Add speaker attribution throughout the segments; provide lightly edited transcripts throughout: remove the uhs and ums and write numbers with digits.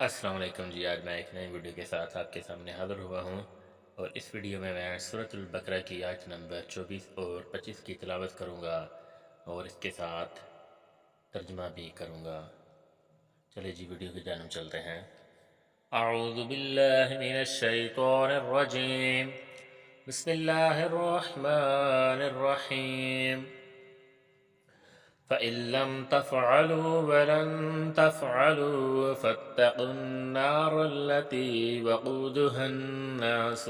Speaker 1: السلام علیکم جی، آج میں ایک نئی ویڈیو کے ساتھ آپ کے سامنے حاضر ہوا ہوں، اور اس ویڈیو میں سورۃ البقرہ کی آیت نمبر 24 اور 25 کی تلاوت کروں گا اور اس کے ساتھ ترجمہ بھی کروں گا۔ چلے جی ویڈیو کی جانب چلتے ہیں۔ اعوذ باللہ من الشیطان الرجیم، بسم اللہ الرحمن الرحیم۔ فَإِن لَّمْ تَفْعَلُوا وَلَن تَفْعَلُوا فَاتَّقُوا النَّارَ الَّتِي وَقُودُهَا النَّاسُ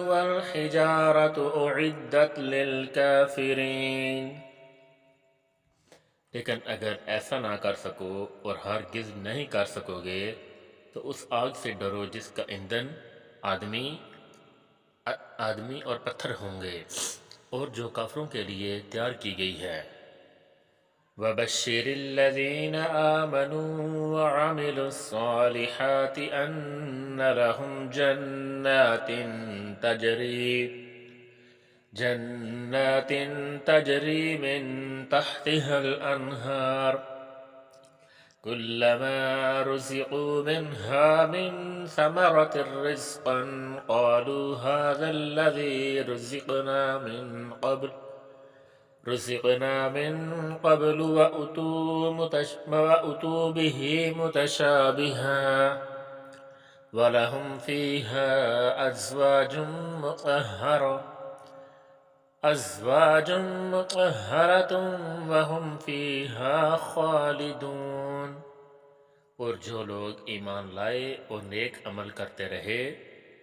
Speaker 1: وَالْحِجَارَةُ أُعِدَّتْ لِلْكَافِرِينَ۔ لیکن اگر ایسا نہ کر سکو اور ہرگز نہیں کر سکو گے تو اس آگ سے ڈرو جس کا ایندھن آدمی اور پتھر ہوں گے، اور جو کافروں کے لیے تیار کی گئی ہے۔ وَبَشِّرِ الَّذِينَ آمَنُوا وَعَمِلُوا الصَّالِحَاتِ أَنَّ لَهُمْ جَنَّاتٍ تَجْرِي مِن تَحْتِهَا الْأَنْهَارُ كُلَّمَا رُزِقُوا مِنْهَا مِن ثَمَرَةٍ رِّزْقًا قَالُوا هَٰذَا الَّذِي رُزِقْنَا مِن قَبْلُ وَأُتُوا بِهِ مُتَشَابِهًا وَلَهُمْ فِيهَا أَزْوَاجٌ مُّطَهَّرَةٌ وَهُمْ فِيهَا خَالِدُونَ۔ اور جو لوگ ایمان لائے اور نیک عمل کرتے رہے،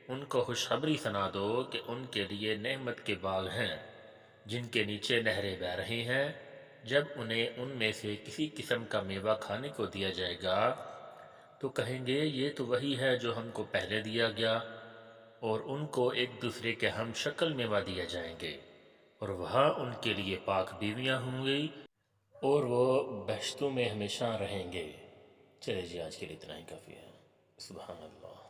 Speaker 1: ان کو خوشخبری سنا دو کہ ان کے لیے نعمت کے باغ ہیں جن کے نیچے نہریں بہہ رہی ہیں۔ جب انہیں ان میں سے کسی قسم کا میوہ کھانے کو دیا جائے گا تو کہیں گے یہ تو وہی ہے جو ہم کو پہلے دیا گیا، اور ان کو ایک دوسرے کے ہم شکل میوہ دیا جائیں گے، اور وہاں ان کے لیے پاک بیویاں ہوں گی اور وہ بہشتوں میں ہمیشہ رہیں گے۔ چلے جی آج کے لیے اتنا ہی کافی ہے۔ سبحان اللہ۔